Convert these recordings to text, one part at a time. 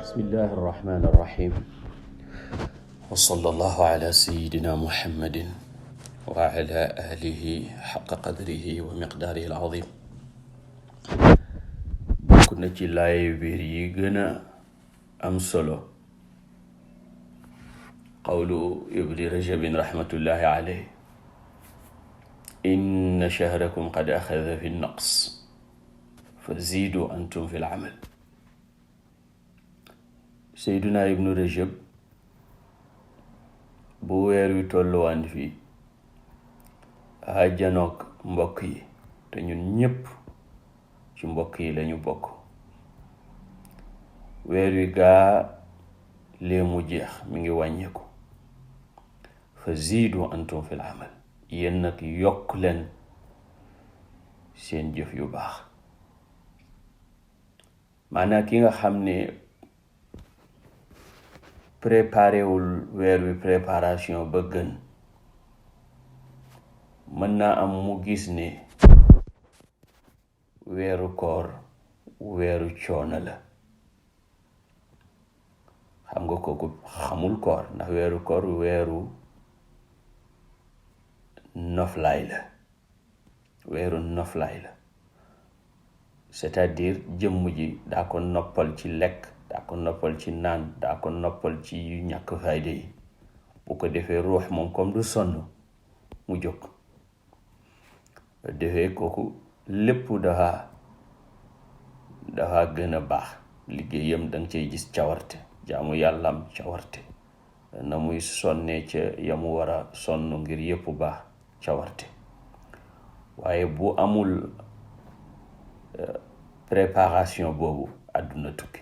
bismillahi irrahmani irrahim wa sallallahu ala sayidina muhammadin wa ala alihi xaqa qadrihi wa miqdaarihi al-azim. bokk na ci laay biir yi gën a am solo qawlu ibni rajabin rahmatullahi alayhi inna shahrakum qad axada fi naqs fa ziidu antum fi l-amal. Seyduna ibnu Rajab bu weer wi tolluwaan fii janook mbokk yi te ñun ñépp ci mbokk yi lañu bokk. weer wi gaa lee mu jeex mi ngi wàññeeku. fa ziidu antum fil amal, yéen nag yokk leen seen jëf yu baax. maanaam ki nga xam ne préparé wul weer wi préparation ba gën, mën naa am mu gis ne weeru koor weeru coono la. xam nga kooku xamul koor, ndax weeru koor weeru noflaay la, weeru noflaay la. c'est-à-dire jëmm ji daa ko noppal ci lekk, daa ko noppal ci naan, daa ko noppal ci yu ñàkk fayda yi. bu ko defee ruux moom comme du sonn mu jóg. defee kooku lépp dafa gën a baax. liggéeyam danga cay gis cawarte, jaamu yàllaam cawarte, na muy sonnee ca yamu war a sonn ngir yépp baax cawarte. waaye bu amul préparation boobu àdduna tukki.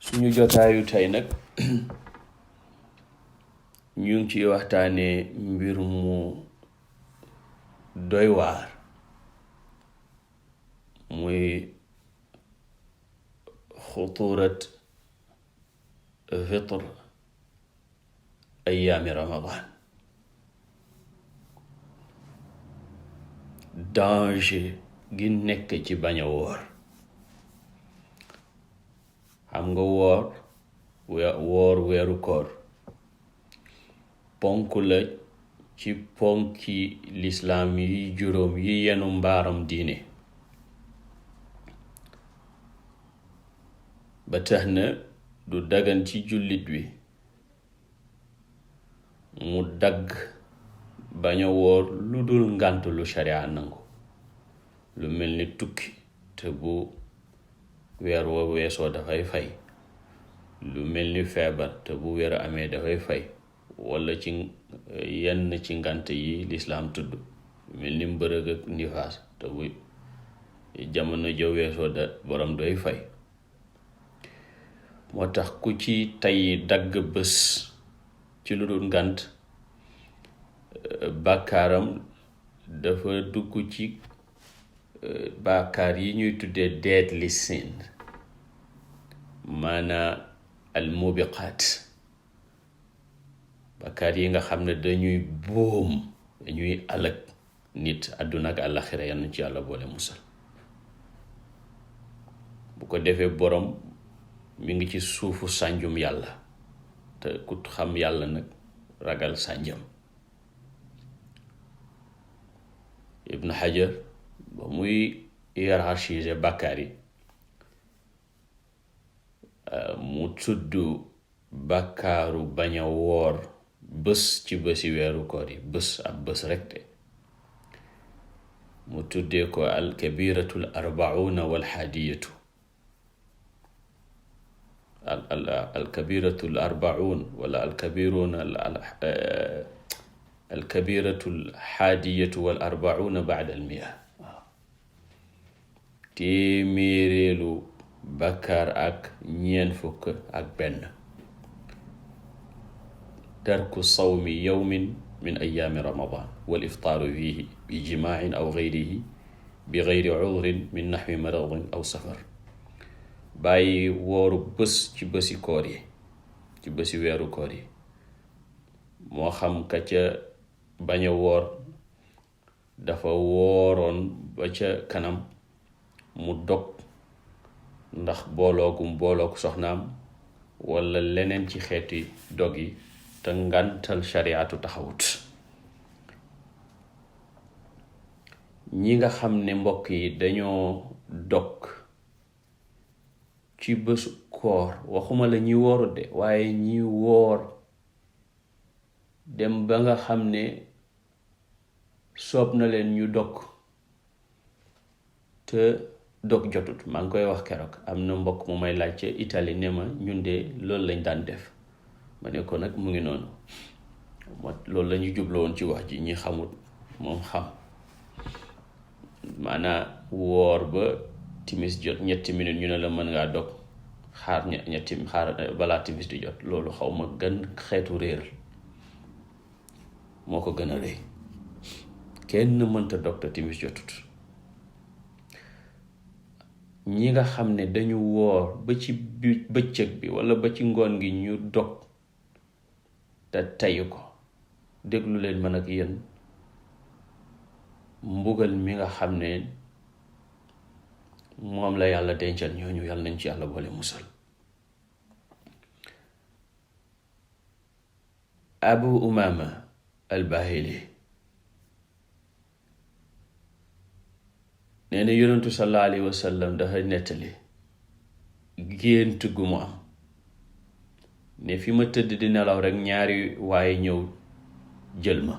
suñu jotaayu tey nag ñu ngi ci waxtaane mbir mu doy waar, muy xuturat fitr ayaami ramadan. danger gi nekk ci bañ a woor. xam nga woor weeru koor ponk la ci ponki lislaam yi juróom yi yenu mbaaram diine. ba tax na du dagan ci jullit bi mu dagg bañ a woor lu dul ngànt lu sharia nangu, lu mel ni tukki te bu weer wa weesoo dafay fay, lu mel ni feebar te bu weer amee dafay fay, walla ci yenn ci ngànt yi lislaam tudd, lu mel ni mbërëg ak nifaas te bu jamono ja weesoo da borom doy fay. moo tax ku ci tay dagg bés ci lu dul ngànt, bàkkaaram dafa dugg ci bàkkaar yi ñuy tuddee deadly sin, maanaa al mubiqaat, bàkkaar yi nga xam ne dañuy boom, dañuy alag nit àdduna ak àllaxira. yal na ci yàlla boole musal. bu ko defee borom mi ngi ci suufu sànjum yàlla, te ku xam yàlla nag ragal sànjam. Ibn Hajar ba muy hiérarchiser bàkkaar yi, mu tudd bàkkaaru bañ a woor bés ci bési weeru koor yi, bés ab bés rek de. mu tuddee ko alkabiratul arbauna walxaadiyatu. alkabiratul arbaun wala alkabiruna alkabiratul xaadiyatu wal arbauna baada almia. téeméereelu bakkaar ak ñeent fukk ak benn. tarku sawmi yawmin min ayaami ramadan wal iftaaru fiihi bi jimaacin aw gayrihi bi gayri udrin min naxwi maradin aw safar. bàyyi wooru bés ci bési koor yi, ci bési weeru koor yi, moo xam ka ca bañ a woor dafa wooroon ba ca kanam mu dog ndax boolooku soxnaam walla leneen ci xeeti dog yi te ngantal shariatu taxawut. ñi nga xam ne mbokk yi dañoo dog ci bésu koor, waxuma la ñi wooru de, waaye ñi woor dem ba nga xam ne soob na leen ñu dog te dog jotut. maa ngi koy wax keroog, am na mbokk mu may laaj ca Italie ne ma ñun de loolu lañ daan def. ma ne ko nag mu ngi noonu, loolu la ñu jublu woon ci wax ji. ñi xamut moom xam, maanaa woor ba timis jot 3 minutes ñu ne la mën ngaa dog, xaar balaa timis di jot. loolu xaw ma gën xeetu réer moo ko gën a rëy. kenn mënta dog te timis jotut. ñi nga xam ne dañu woor ba ci bëccëg bi walla ba ci ngoon gi ñu dog te tayu ko, déglu leen man ak yéen mbugal mi nga xam ne moom la yàlla dencal ñooñu. yàlla nañ ci yàlla boole musal. Abu Umama al-Bahili nee na yonentu sallallahu alayhi wa sallam dafa nettali gént gu mu am ne fi ma tëdd di nelaw rekk ñaari waaye ñëw jël ma.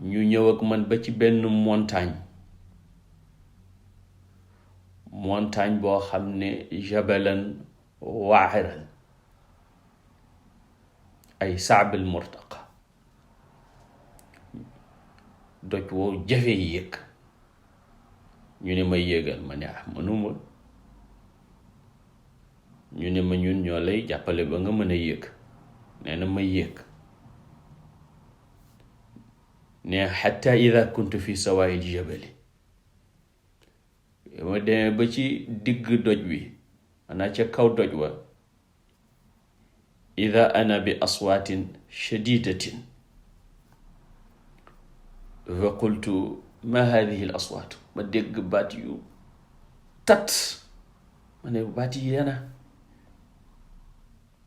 ñu ñëw ak man ba ci benn montagne boo xam ne jabalan waaxiran ay saabil murtaqa, doj woo jafe yéeg. ñu ne ma yéegal, ma ne mënuma. ñu ne ma ñun ñoo lay jàppale ba nga mën a yéeg. nee na ma yéeg. ne xatta ida kuntu fi sawaa'il jabali, ma demee ba ci digg doj wi, maanaa ca kaw doj wa, ida ana bi aswaatin shadidatin fa qultu ma hadihi al aswaat. ma dégg baat yu tat, ma ne baat yi yana.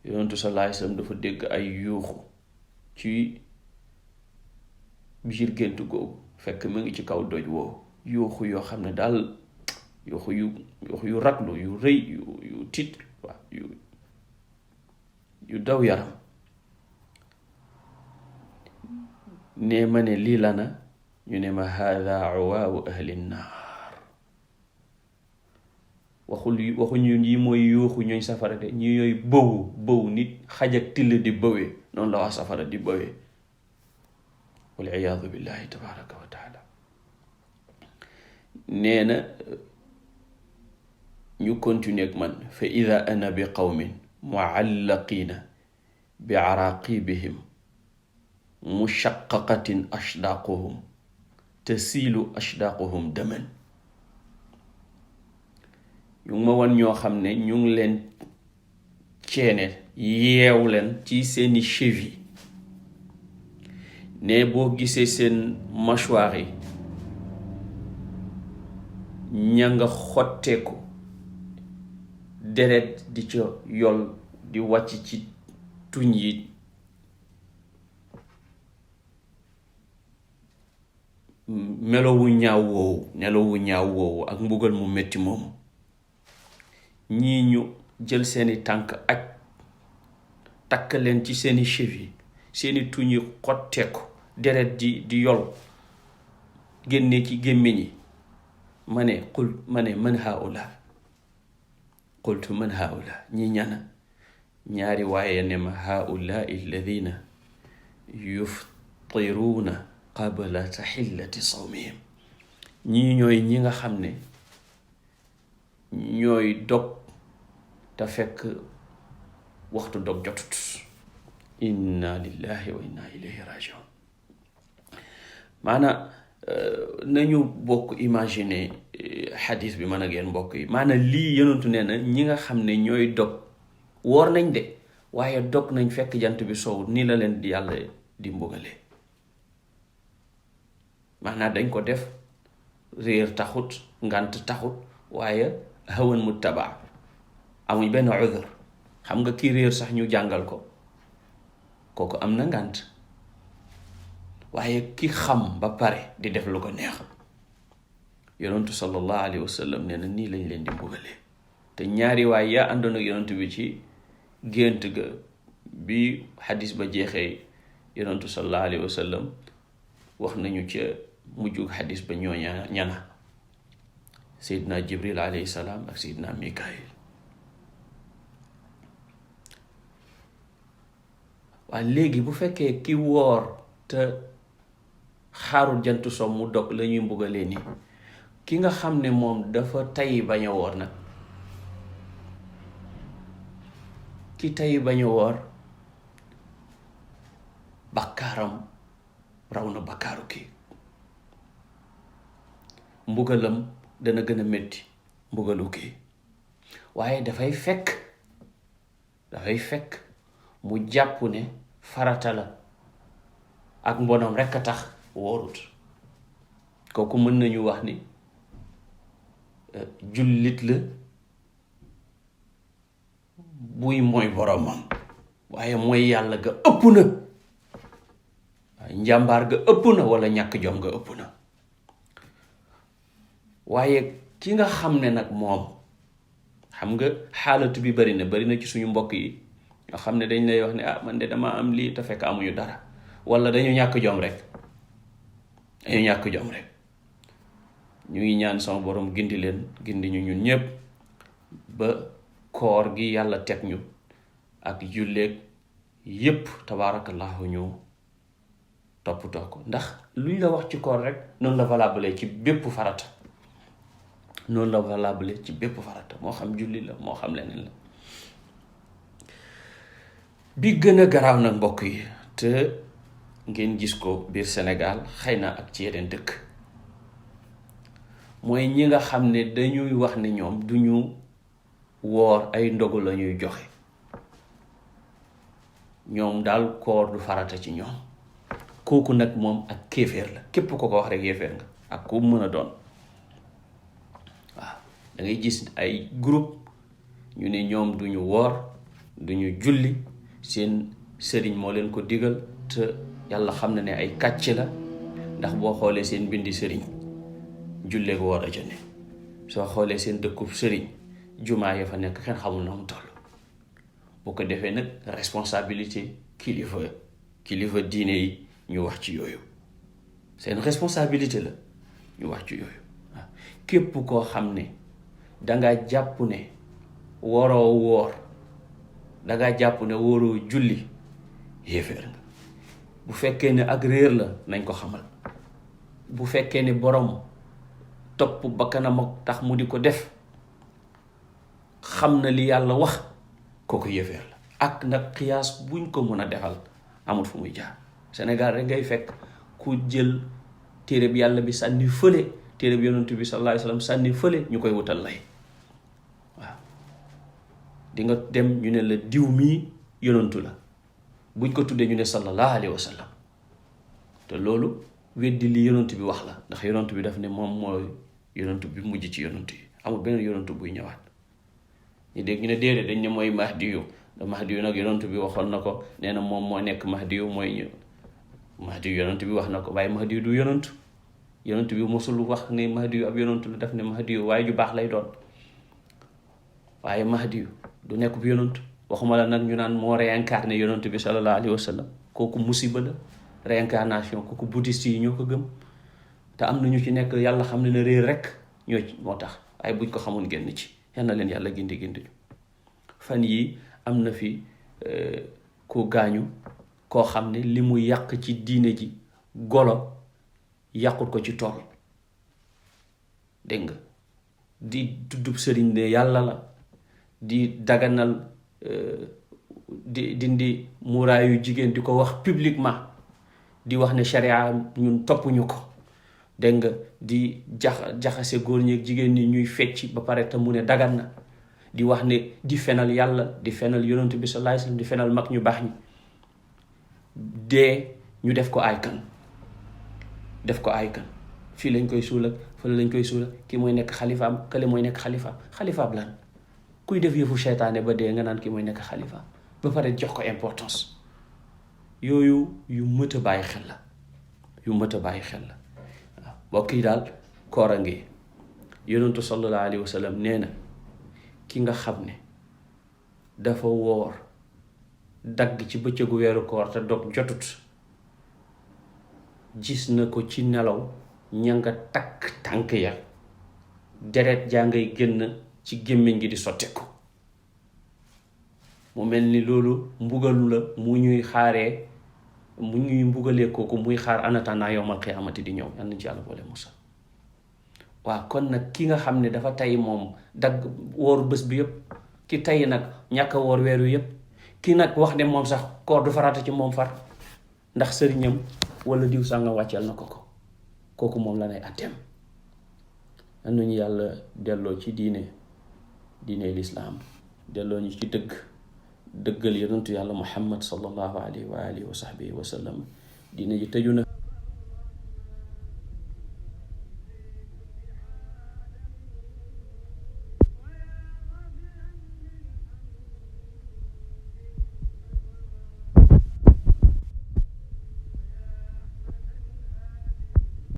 yonentu sallallahu alayhi wa sallam dafa dégg ay yuuxu ci biir gént googu, fekk mu ngi ci kaw doj woo. yuuxu yoo xam ne daal yuuxu yu raglu, yu rëy, yu tiit, waaw, yu daw yaram. ne ma ne lii lana, ñu ne ma haada awaawu ahli naar. waxuñu yi mooy yuuxu ñooy safara de, ñi ñooy bëw nit xaj ak till di bëwee, noonu la waa safara di bëwee. wal iyaadu billahi tabaraka wa taala. nee na ñu continuer ak man, fa ida ana bi qawmin muallaqina bi araqibihim mushaqaqatin ashdaquhum tasiilu ashdaquhum daman. ñu ngi ma wan ñoo xam ne ñu ngi leen ceene, yeew leen ci seeni cheville. ne boo gisee seen mâchoire yi ña nga xotteeku, deret di ca yol di wàcc ci tuñ yi. melowu ñaaw woowu ak mbugal mu metti moomu. ñii ñu jël seeni tànk ak takk leen ci seeni cheville, seeni tuñ yi xotteeku, deret di yol génne ci gémmiñ yi. ma ne man haula, qultu man haula, ñi ñana. ñaari waaye ne ma haula alladina yuftiruuna qabla taxillati sawmihim. ñii ñooy ñi nga xam ne ñooy dog te fekk waxtu dog jotut. inna lillahi wa inna ilayhi rajiun. maanaam nañu bokk imaginer xadis bi man ak yéen mbokk yi. maanaam lii yonentu nee na ñi nga xam ne ñooy dog woor nañ de waaye dog nañ fekk jant bi sowut nii la leen di yàlla di mbugalee. maanaam dañ ko def réer taxut ngant taxut waaye hawan mu tabaa amuñ benn udhr. xam nga kii réer sax ñu jàngal ko kooku am na ngant, waaye ki xam ba pare di def lu ko neex yonentu sallallahu alayhi wa sallam nee na nii lañ leen di mbugalee. te ñaari waay yaa àndoon ak yonentu bi ci gént ga bi xadis ba jeexee yonentu sallallahu alayhi wa sallam wax nañu ca mujjug xadis ba ñana Seydina Jibril alayhi salaam ak Seydina Mikaayil. waaye léegi bu fekkee ki woor te xaarul jant so mu dog la ñuy mbugalee nii, ki nga xam ne moom dafa tay bañ a woor nag, ki tay bañ a woor bakkaaram raw na bakkaaru kii, mbugalam dana gën a métti mbugalu kii. waaye dafay fekk mu jàpp ne farata la ak mbonam rekk a tax wóorut. kooku mën nañu wax ni jullit la buy mooy boromam, waaye mooy yàlla ga ëpp na, waaye njàmbaar ga ëpp na, walla ñàkk jom ga ëpp na. waaye ki nga xam ne nag moom, xam nga xaalatu bi bari na ci suñu mbokk yi nga xam ne dañ lay wax ne man de dama am lii te fekk amuñu dara, walla dañu ñàkk jom rek. ñu ngi ñaan sama borom gindi leen, gindi ñu ñun ñëpp ba koor gi yàlla teg ñu ak julleeg yépp tabaarakallahu ñu toppatoo ko. ndax luñ la wax ci koor rek noonu la valable ci bépp farata, moo xam julli la moo xam leneen la. bi gën a garaaw nag mbokk yi, te ngeen gis ko biir Sénégal xëy na ak ci yeneen dëkk, mooy ñi nga xam ne dañuy wax ne ñoom duñu woor, ay ndogu la ñuy joxe. ñoom daal koor du farata ci ñoom. kooku nag moom ak kéeféer la, képp ko wax rek yéeféer nga ak ku mën a doon. waaw da ngay gis ay groupe ñu ne ñoom duñu woor, duñu julli, seen sëriñ moo leen ko digal, te yàlla xam na ne ay kàcc la. ndax boo xoolee seen bindi sëriñ jullee ko woor a ca ne, soo xoolee seen dëkkub sëriñ jumaa ya fa nekk kenn xamul na mu toll. boo ko defee nag responsabilité kilifa diine yi ñu wax ci yooyu, seen responsabilité la ñu wax ci yooyu. waaw képp koo xam ne dangaa jàpp ne waroo woor, dangaa jàpp ne waroo julli, yéeféer nga. bu fekkee ne ak réer la nañ ko xamal. bu fekkee ne borom topp bakkanam ak tax mu di ko def, xam na li yàlla wax, kooku yéeféer la. ak nag xiyaas buñ ko mën a defal amul fu muy jaar. Sénégal rek ngay fekk ku jël téere bi yàlla bi sànni fële, téere bi yonent bi sallallahu alayhi wa sallam sànni fële, ñu koy wutal lay. waaw di nga dem ñu ne la diw mii yonentu la, buñ ko tuddee ñu ne sallallahu alayhi wa sallam. te loolu weddi li yonent bi wax la, ndax yonent bi daf ne moom mooy yonent bi mujj ci yonent yi, amul beneen yonent buy ñëwaat. ñu dégg ñu ne déedéet dañ ne mooy mahdiyu. mahdiyu nag yonent bi waxoon na ko, nee na moom moo nekk mahdiyu, mooy ñu mahdiyu yonent bi wax na ko, waaye mahdiyu du yonent. yonent bi mosul wax ne mahdiyu ab yonent la, daf ne mahdiyu waaye ju baax lay doon, waaye mahdiyu du nekk bu yonent. waxuma la nag ñu naan moo réincarné yonent bi sallallahu alayhi wa sallam, kooku musiba la. réincarnation kooku bouddhiste yi ñoo ko gëm, te am na ñu ci nekk yàlla xam ne réer rek moo tax, waaye buñ ko xamoon génn ci. yal na leen yàlla gindi fan yi am na fi ku gaañu koo xam ne li mu yàq ci diine ji golo yàqut ko ci tool. dégg nga, di tuddub sëriñ ne yàlla la, di daganal di dindi muuraayu jigéen di ko wax publiquement, di wax ne sharia ñun toppuñu ko, dégg nga, di jaxase góor ñi ak jigéen ñi ñuy fecc ba pare te mu ne dagan na, di wax ne di fenal yàlla, di fenal yonent bi sallallahu alayhi wasallam, di fenal mag ñu baax ñi. dee ñu def ko ay kan, fii lañ koy suul ak fële lañ koy suul ak kii mooy nekk xalifaam, kële mooy nekk xalifaam lan? kuy def yëfu seytaane ba dee nga naan kii mooy nekk xalifaam ba pare jox ko importance. yooyu yu mët a bàyyi xel la, waaw mbokk yi daal koor a ngi. yonentu sallallahu alayhi wa sallam nee na ki nga xam ne dafa woor dagg ci bëccëgu weeru koor te dog jotut, gis na ko ci nelaw ña nga takk tànk ya, deret jaa ngay génn ci gémmiñ gi di sotteeku. mu mel ni loolu mbugalu la mu ñuy mbugalee kooku muy xaar en attendant yawmal qiyaamati di ñëw. yal nañ ci yàlla boole musal. waaw kon nag ki nga xam ne dafa tay moom dagg woor bés bi yëpp, ki tay nag ñàkk a woor weer wi yëpp, ki nag wax ne moom sax koor du farata ci moom far ndax sëriñam wala diw sàngam wàcceel na ko kooku moom la nay atteem. am nañu yàlla delloo ci diine lislaam, delloo ñu ci dëggal yonentu yàlla Muhammad sallallahu alayhi wa alihi wa sahbihi wa sallam. diine ji tëju na.